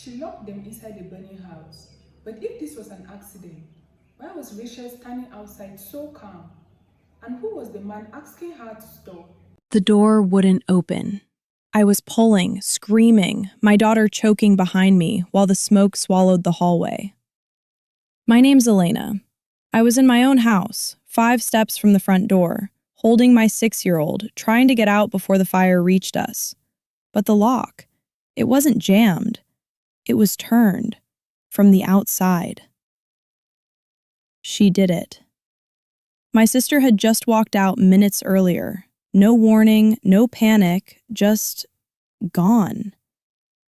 She locked them inside the burning house. But if this was an accident, why was Rachel standing outside so calm? And who was the man asking her to stop? The door wouldn't open. I was pulling, screaming, my daughter choking behind me while the smoke swallowed the hallway. My name's Elena. I was in my own house, 5 steps from the front door, holding my 6-year-old, trying to get out before the fire reached us. But the lock, it wasn't jammed. It was turned from the outside. She did it. My sister had just walked out minutes earlier. No warning, no panic, just gone.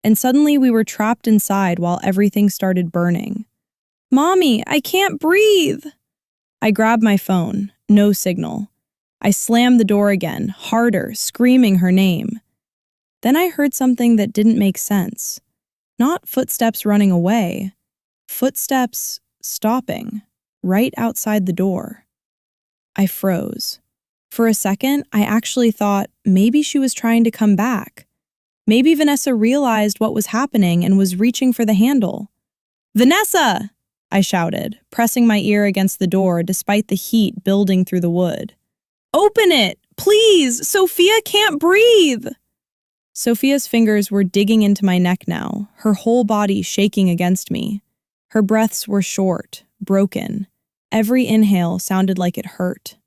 And suddenly we were trapped inside while everything started burning. "Mommy, I can't breathe!" I grabbed my phone, no signal. I slammed the door again, harder, screaming her name. Then I heard something that didn't make sense. Not footsteps running away, footsteps stopping, right outside the door. I froze. For a second, I actually thought maybe she was trying to come back. Maybe Vanessa realized what was happening and was reaching for the handle. "Vanessa!" I shouted, pressing my ear against the door despite the heat building through the wood. "Open it! Please! Sophia can't breathe!" Sophia's fingers were digging into my neck now, her whole body shaking against me. Her breaths were short, broken. Every inhale sounded like it hurt.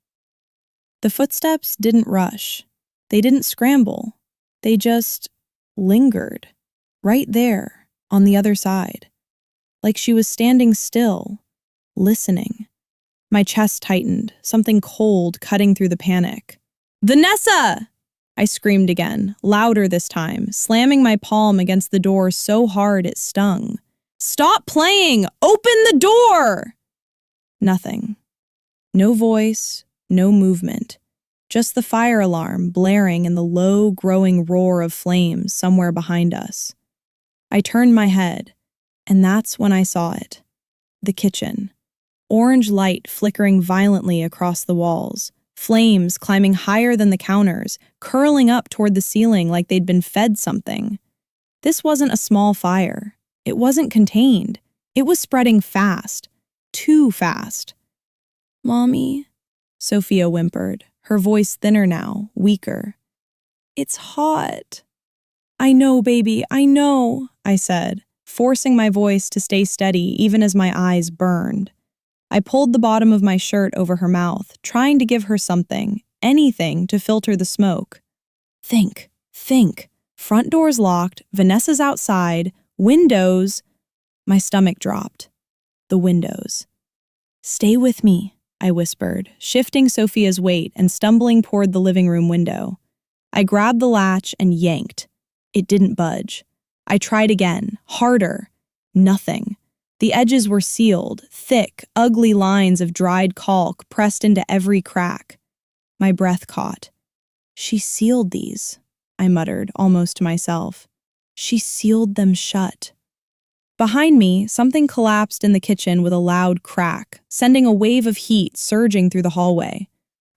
The footsteps didn't rush. They didn't scramble. They just lingered, right there, on the other side. Like she was standing still, listening. My chest tightened, something cold cutting through the panic. "Vanessa!" I screamed again, louder this time, slamming my palm against the door so hard it stung. "Stop playing! Open the door!" Nothing. No voice, no movement. Just the fire alarm blaring and the low, growing roar of flames somewhere behind us. I turned my head, and that's when I saw it. The kitchen. Orange light flickering violently across the walls. Flames climbing higher than the counters, curling up toward the ceiling like they'd been fed something. This wasn't a small fire. It wasn't contained. It was spreading fast. Too fast. "Mommy," Sophia whimpered, her voice thinner now, weaker. "It's hot." "I know, baby, I know," I said, forcing my voice to stay steady even as my eyes burned. I pulled the bottom of my shirt over her mouth, trying to give her something, anything to filter the smoke. Think. Front door's locked, Vanessa's outside, windows. My stomach dropped. The windows. "Stay with me," I whispered, shifting Sophia's weight and stumbling toward the living room window. I grabbed the latch and yanked. It didn't budge. I tried again, harder. Nothing. The edges were sealed, thick, ugly lines of dried caulk pressed into every crack. My breath caught. "She sealed these," I muttered, almost to myself. "She sealed them shut." Behind me, something collapsed in the kitchen with a loud crack, sending a wave of heat surging through the hallway.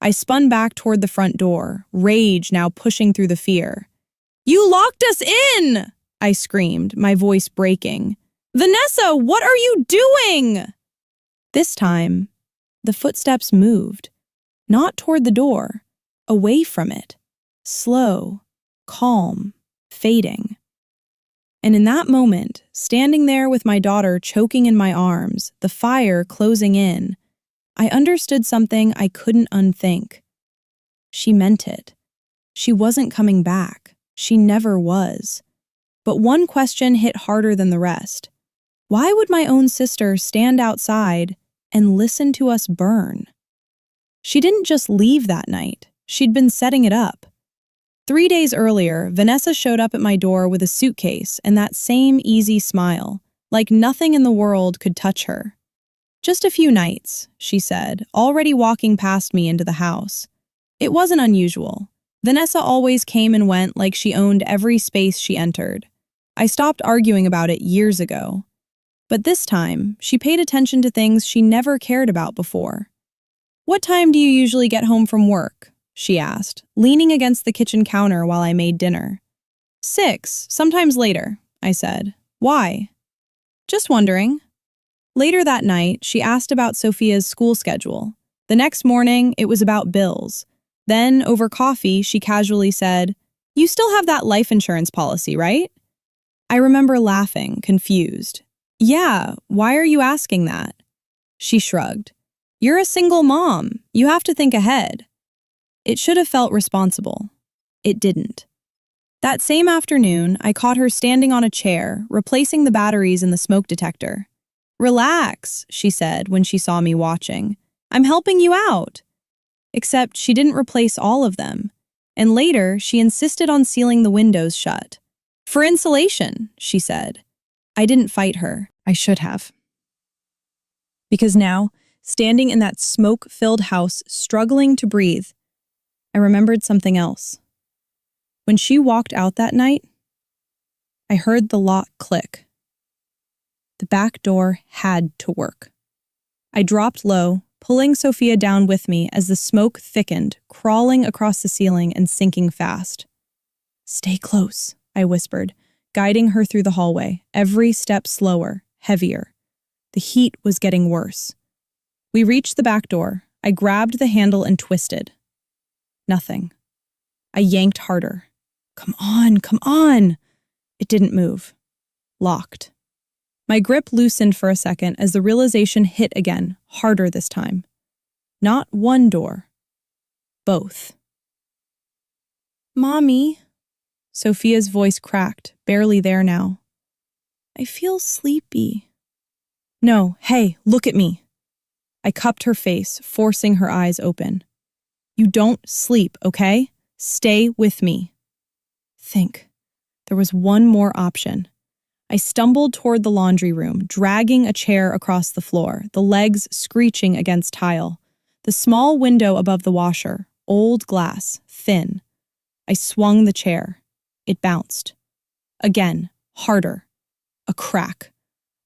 I spun back toward the front door, rage now pushing through the fear. "You locked us in!" I screamed, my voice breaking. "Vanessa, what are you doing?" This time, the footsteps moved, not toward the door, away from it, slow, calm, fading. And in that moment, standing there with my daughter choking in my arms, the fire closing in, I understood something I couldn't unthink. She meant it. She wasn't coming back. She never was. But one question hit harder than the rest. Why would my own sister stand outside and listen to us burn? She didn't just leave that night. She'd been setting it up. 3 days earlier, Vanessa showed up at my door with a suitcase and that same easy smile, like nothing in the world could touch her. "Just a few nights," she said, already walking past me into the house. It wasn't unusual. Vanessa always came and went like she owned every space she entered. I stopped arguing about it years ago. But this time, she paid attention to things she never cared about before. "What time do you usually get home from work?" she asked, leaning against the kitchen counter while I made dinner. "6, sometimes later," I said. Why? Just wondering. Later that night, she asked about Sophia's school schedule. The next morning, it was about bills. Then, over coffee, she casually said, "You still have that life insurance policy, right?" I remember laughing, confused. "Yeah, why are you asking that?" She shrugged. "You're a single mom. You have to think ahead." It should have felt responsible. It didn't. That same afternoon, I caught her standing on a chair, replacing the batteries in the smoke detector. "Relax," she said when she saw me watching. "I'm helping you out." Except she didn't replace all of them. And later, she insisted on sealing the windows shut. "For insulation," she said. I didn't fight her. I should have. Because now, standing in that smoke-filled house, struggling to breathe, I remembered something else. When she walked out that night, I heard the lock click. The back door had to work. I dropped low, pulling Sophia down with me as the smoke thickened, crawling across the ceiling and sinking fast. "Stay close," I whispered, guiding her through the hallway, every step slower, heavier. The heat was getting worse. We reached the back door. I grabbed the handle and twisted. Nothing. I yanked harder. "Come on, come on!" It didn't move. Locked. My grip loosened for a second as the realization hit again, harder this time. Not one door. Both. "Mommy," Sophia's voice cracked, barely there now. "I feel sleepy." "No, hey, look at me." I cupped her face, forcing her eyes open. "You don't sleep, okay? Stay with me." Think. There was one more option. I stumbled toward the laundry room, dragging a chair across the floor, the legs screeching against tile. The small window above the washer, old glass, thin. I swung the chair. It bounced. Again, harder. A crack.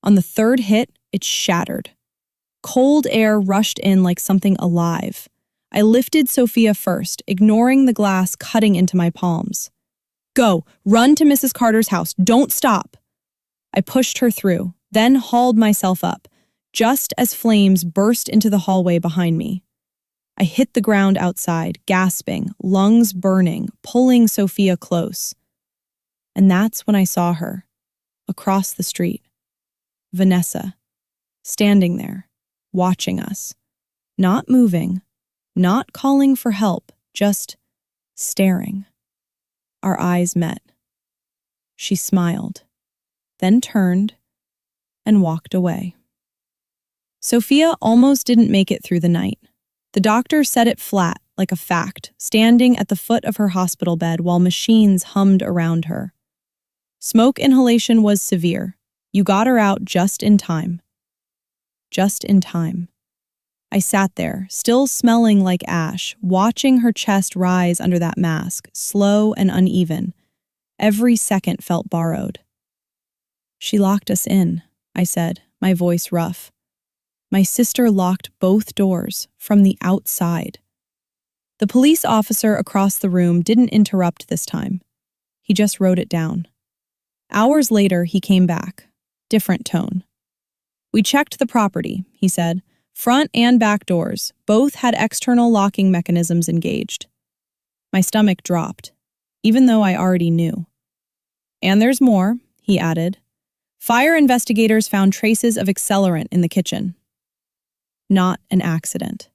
On the third hit, it shattered. Cold air rushed in like something alive. I lifted Sophia first, ignoring the glass cutting into my palms. "Go, run to Mrs. Carter's house. Don't stop." I pushed her through, then hauled myself up, just as flames burst into the hallway behind me. I hit the ground outside, gasping, lungs burning, pulling Sophia close. And that's when I saw her, across the street. Vanessa, standing there, watching us. Not moving, not calling for help, just staring. Our eyes met. She smiled, then turned and walked away. Sophia almost didn't make it through the night. The doctor said it flat, like a fact, standing at the foot of her hospital bed while machines hummed around her. Smoke inhalation was severe. You got her out just in time. Just in time. I sat there, still smelling like ash, watching her chest rise under that mask, slow and uneven. Every second felt borrowed. "She locked us in," I said, my voice rough. My sister locked both doors from the outside. The police officer across the room didn't interrupt this time. He just wrote it down. Hours later, he came back. Different tone. "We checked the property," he said. "Front and back doors. Both had external locking mechanisms engaged." My stomach dropped, even though I already knew. "And there's more," he added. "Fire investigators found traces of accelerant in the kitchen." Not an accident.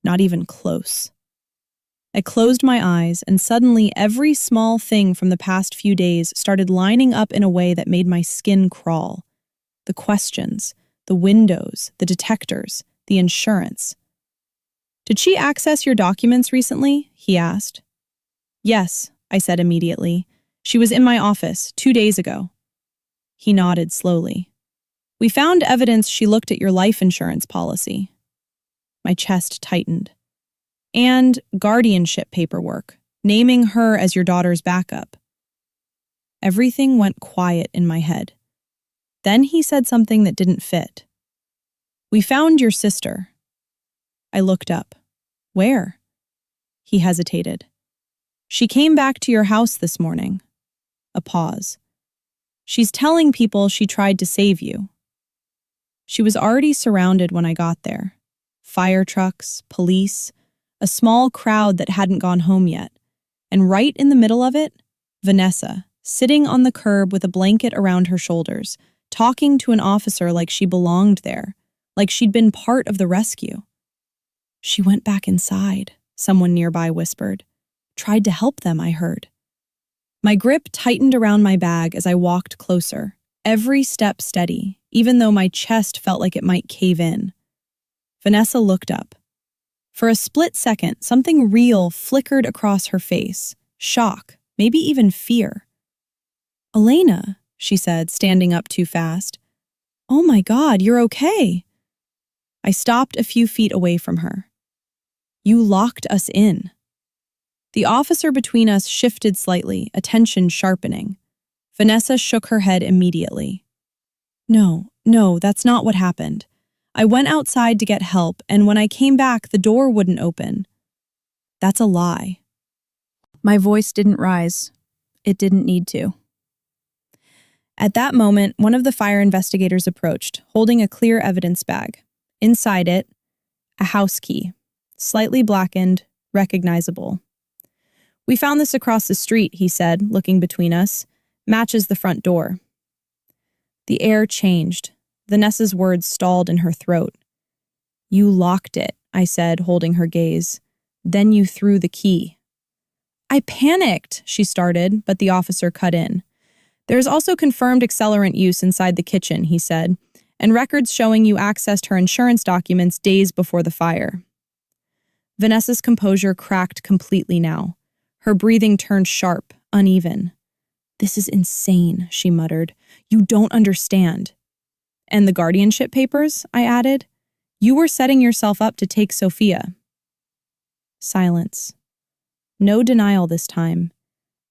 Not even close. I closed my eyes, and suddenly every small thing from the past few days started lining up in a way that made my skin crawl. The questions, the windows, the detectors, the insurance. "Did she access your documents recently?" he asked. "Yes," I said immediately. "She was in my office 2 days ago." He nodded slowly. "We found evidence she looked at your life insurance policy." My chest tightened. "And guardianship paperwork, naming her as your daughter's backup." Everything went quiet in my head. Then he said something that didn't fit. "We found your sister." I looked up. "Where?" He hesitated. "She came back to your house this morning." A pause. She's telling people she tried to save you. She was already surrounded when I got there. Fire trucks, police, a small crowd that hadn't gone home yet. And right in the middle of it, Vanessa, sitting on the curb with a blanket around her shoulders, talking to an officer like she belonged there, like she'd been part of the rescue. She went back inside, someone nearby whispered. Tried to help them, I heard. My grip tightened around my bag as I walked closer, every step steady, even though my chest felt like it might cave in. Vanessa looked up. For a split second, something real flickered across her face. Shock, maybe even fear. "Elena," she said, standing up too fast. "Oh my God, you're okay." I stopped a few feet away from her. "You locked us in." The officer between us shifted slightly, attention sharpening. Vanessa shook her head immediately. No, that's not what happened. I went outside to get help, and when I came back, the door wouldn't open. That's a lie. My voice didn't rise. It didn't need to. At that moment, one of the fire investigators approached, holding a clear evidence bag. Inside it, a house key, slightly blackened, recognizable. "We found this across the street," he said, looking between us. "Matches the front door." The air changed. Vanessa's words stalled in her throat. "You locked it," I said, holding her gaze. "Then you threw the key." "I panicked," she started, but the officer cut in. "There's also confirmed accelerant use inside the kitchen," he said, "and records showing you accessed her insurance documents days before the fire." Vanessa's composure cracked completely now. Her breathing turned sharp, uneven. "This is insane," she muttered. "You don't understand." "And the guardianship papers?" I added. "You were setting yourself up to take Sophia." Silence. No denial this time.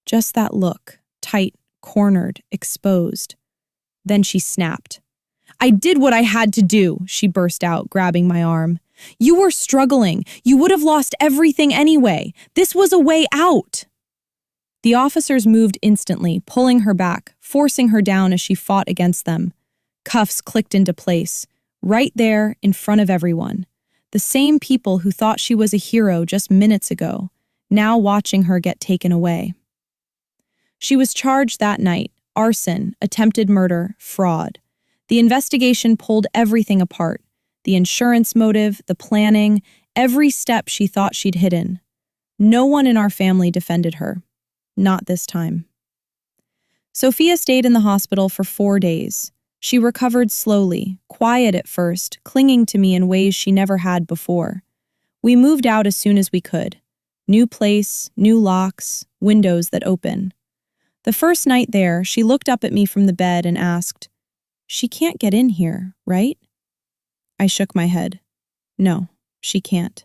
Just that look, tight, cornered, exposed. Then she snapped. "I did what I had to do," she burst out, grabbing my arm. "You were struggling. You would have lost everything anyway. This was a way out." The officers moved instantly, pulling her back, forcing her down as she fought against them. Cuffs clicked into place, right there in front of everyone. The same people who thought she was a hero just minutes ago, now watching her get taken away. She was charged that night: arson, attempted murder, fraud. The investigation pulled everything apart. The insurance motive, the planning, every step she thought she'd hidden. No one in our family defended her. Not this time. Sophia stayed in the hospital for 4 days. She recovered slowly, quiet at first, clinging to me in ways she never had before. We moved out as soon as we could. New place, new locks, windows that open. The first night there, she looked up at me from the bed and asked, "She can't get in here, right?" I shook my head. No, she can't.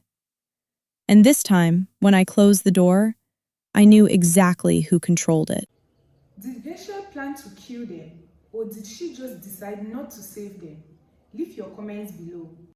And this time, when I closed the door, I knew exactly who controlled it. Did Rachel plan to kill them, or did she just decide not to save them? Leave your comments below.